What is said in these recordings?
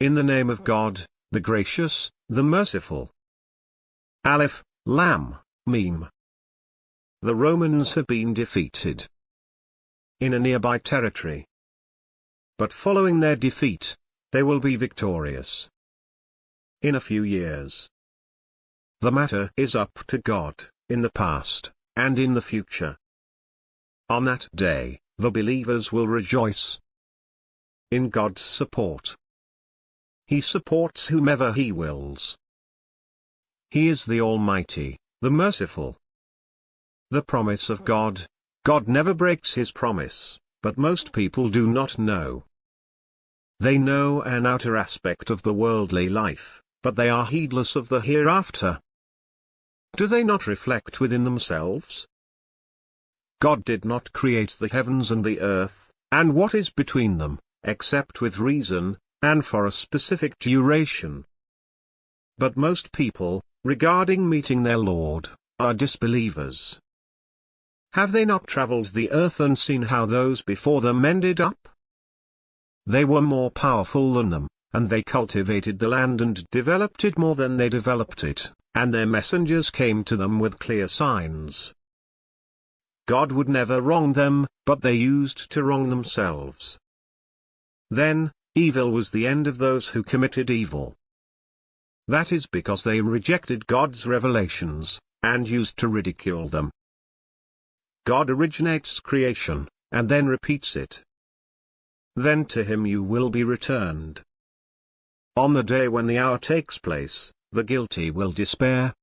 in the name of God, the gracious, the merciful. Aleph, Lam, Mim. The Romans have been defeated in a nearby territory. But following their defeat, they will be victorious in a few years. The matter is up to God, in the past, and in the future. On that day, the believers will rejoice in God's support. He supports whomever He wills. He is the Almighty, the Merciful. The promise of God. God never breaks His promise, but most people do not know. They know an outer aspect of the worldly life, but they are heedless of the hereafter. Do they not reflect within themselves? God did not create the heavens and the earth, and what is between them, except with reason, and for a specific duration. But most people, regarding meeting their Lord, are disbelievers. Have they not traveled the earth and seen how those before them ended up? They were more powerful than them, and they cultivated the land and developed it more than they developed it, and their messengers came to them with clear signs. God would never wrong them, but they used to wrong themselves. Then, evil was the end of those who committed evil. That is because they rejected God's revelations, and used to ridicule them. God originates creation, and then repeats it. Then to Him you will be returned. On the day when the hour takes place, the guilty will despair.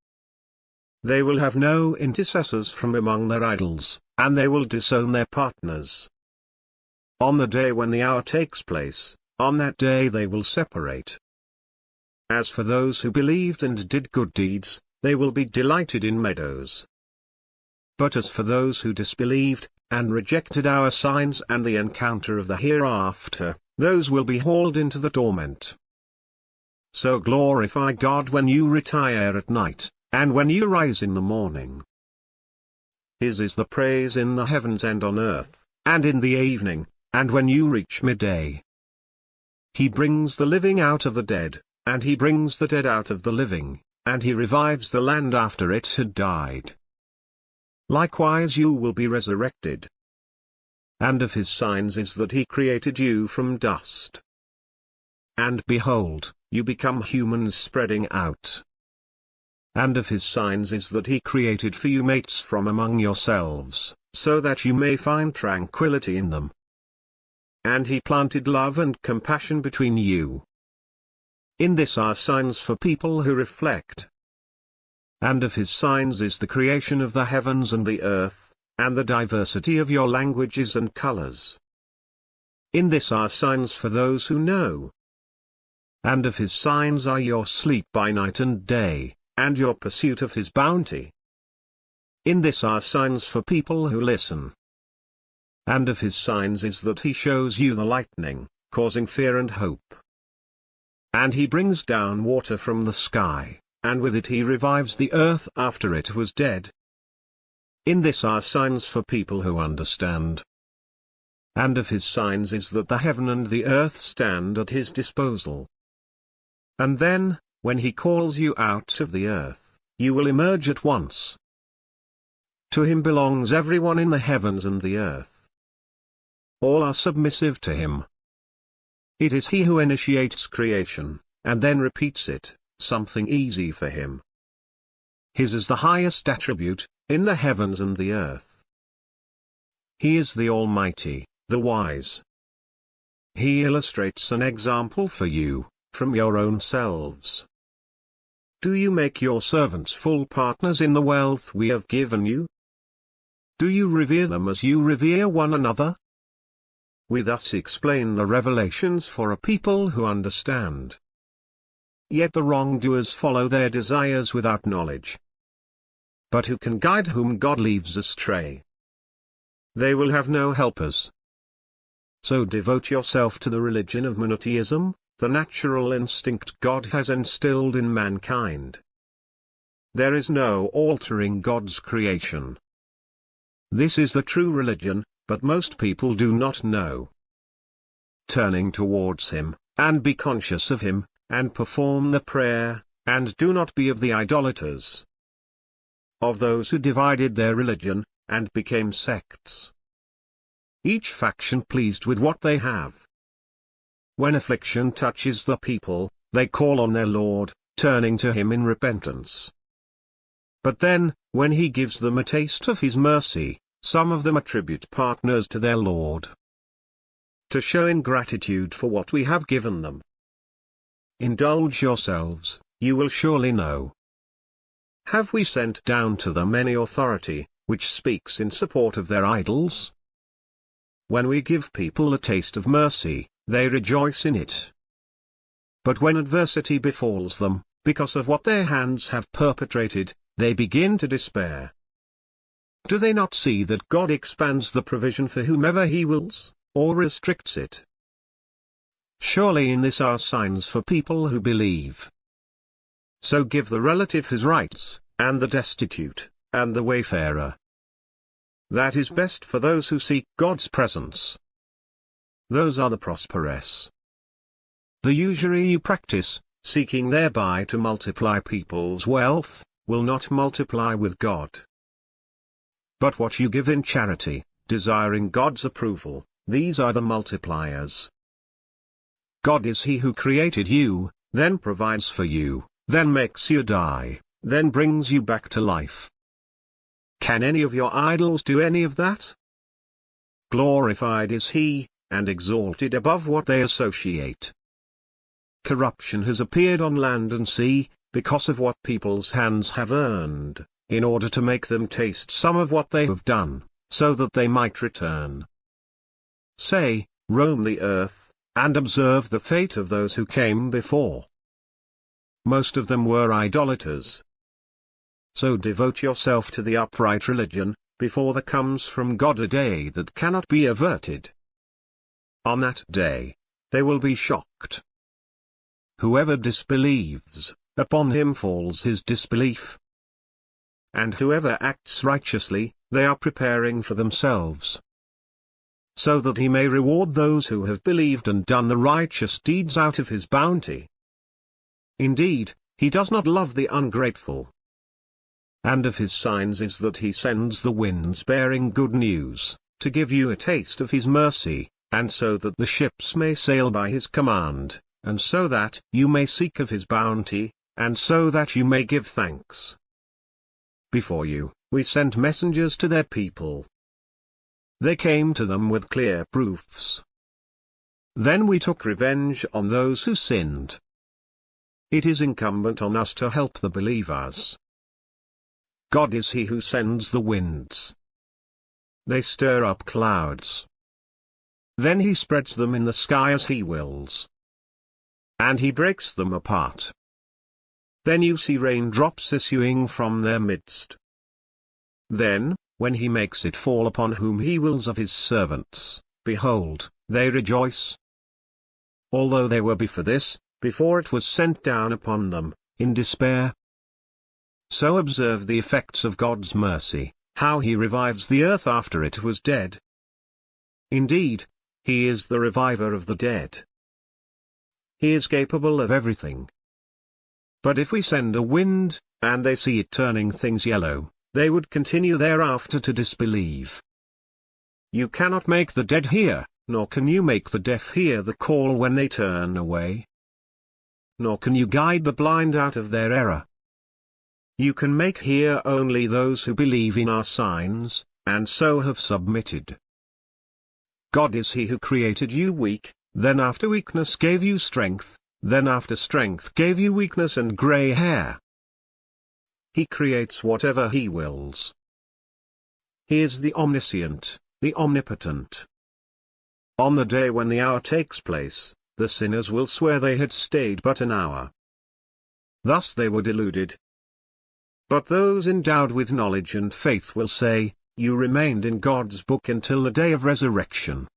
They will have no intercessors from among their idols, and they will disown their partners. On the day when the hour takes place, on that day they will separate. As for those who believed and did good deeds, they will be delighted in meadows. But as for those who disbelieved, and rejected our signs and the encounter of the hereafter, those will be hauled into the torment. So glorify God when you retire at night, and when you rise in the morning. His is the praise in the heavens and on earth, and in the evening, and when you reach midday. He brings the living out of the dead, and He brings the dead out of the living, and He revives the land after it had died. Likewise you will be resurrected. And of His signs is that He created you from dust. And behold, you become humans spreading out. And of His signs is that He created for you mates from among yourselves, so that you may find tranquility in them. And He planted love and compassion between you. In this are signs for people who reflect. And of His signs is the creation of the heavens and the earth, and the diversity of your languages and colors. In this are signs for those who know. And of His signs are your sleep by night and day, and your pursuit of His bounty. In this are signs for people who listen. And of His signs is that He shows you the lightning, causing fear and hope. And He brings down water from the sky, and with it He revives the earth after it was dead. In this are signs for people who understand. And of His signs is that the heaven and the earth stand at His disposal. And then, when He calls you out of the earth, you will emerge at once. To Him belongs everyone in the heavens and the earth. All are submissive to Him. It is He who initiates creation, and then repeats it, something easy for Him. His is the highest attribute, in the heavens and the earth. He is the Almighty, the Wise. He illustrates an example for you, from your own selves. Do you make your servants full partners in the wealth we have given you? Do you revere them as you revere one another? We thus explain the revelations for a people who understand. Yet the wrongdoers follow their desires without knowledge. But who can guide whom God leaves astray? They will have no helpers. So devote yourself to the religion of monotheism, the natural instinct God has instilled in mankind. There is no altering God's creation. This is the true religion, but most people do not know. Turning towards Him, and be conscious of him, and perform the prayer, and do not be of the idolaters, of those who divided their religion, and became sects. Each faction pleased with what they have. When affliction touches the people, they call on their Lord, turning to him in repentance. But then, when he gives them a taste of his mercy, some of them attribute partners to their Lord, to show ingratitude for what we have given them. Indulge yourselves, you will surely know. Have we sent down to them any authority, which speaks in support of their idols? When we give people a taste of mercy, they rejoice in it. But when adversity befalls them, because of what their hands have perpetrated, they begin to despair. Do they not see that God expands the provision for whomever he wills, or restricts it? Surely in this are signs for people who believe. So give the relative his rights, and the destitute, and the wayfarer. That is best for those who seek God's presence. Those are the prosperous. The usury you practice, seeking thereby to multiply people's wealth, will not multiply with God. But what you give in charity, desiring God's approval, these are the multipliers. God is he who created you, then provides for you, then makes you die, then brings you back to life. Can any of your idols do any of that? Glorified is he, and exalted above what they associate. Corruption has appeared on land and sea, because of what people's hands have earned, in order to make them taste some of what they have done, so that they might return. Say, roam the earth, and observe the fate of those who came before. Most of them were idolaters. So devote yourself to the upright religion, before there comes from God a day that cannot be averted. On that day, they will be shocked. Whoever disbelieves, upon him falls his disbelief. And whoever acts righteously, they are preparing for themselves, so that he may reward those who have believed and done the righteous deeds out of his bounty. Indeed, he does not love the ungrateful. And of his signs is that he sends the winds bearing good news, to give you a taste of his mercy, and so that the ships may sail by his command, and so that you may seek of his bounty, and so that you may give thanks. Before you, we sent messengers to their people. They came to them with clear proofs. Then we took revenge on those who sinned. It is incumbent on us to help the believers. God is he who sends the winds. They stir up clouds. Then he spreads them in the sky as he wills. And he breaks them apart. Then you see raindrops issuing from their midst. Then, when he makes it fall upon whom he wills of his servants, behold, they rejoice. Although they were before this, before it was sent down upon them, in despair. So observe the effects of God's mercy, how he revives the earth after it was dead. Indeed, he is the reviver of the dead. He is capable of everything. But if we send a wind, and they see it turning things yellow, they would continue thereafter to disbelieve. You cannot make the dead hear, nor can you make the deaf hear the call when they turn away. Nor can you guide the blind out of their error. You can make hear only those who believe in our signs, and so have submitted. God is he who created you weak, then after weakness gave you strength, then after strength gave you weakness and grey hair. He creates whatever he wills. He is the omniscient, the omnipotent. On the day when the hour takes place, the sinners will swear they had stayed but an hour. Thus they were deluded. But those endowed with knowledge and faith will say, you remained in God's book until the day of resurrection.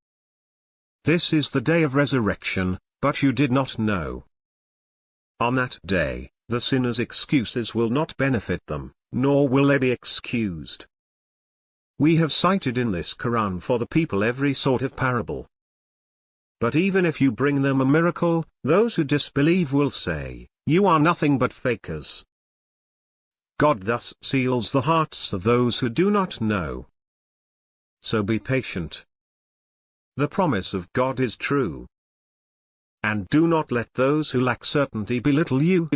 This is the day of resurrection, but you did not know. On that day, the sinners' excuses will not benefit them, nor will they be excused. We have cited in this Quran for the people every sort of parable. But even if you bring them a miracle, those who disbelieve will say, "You are nothing but fakers." God thus seals the hearts of those who do not know. So be patient. The promise of God is true. And do not let those who lack certainty belittle you.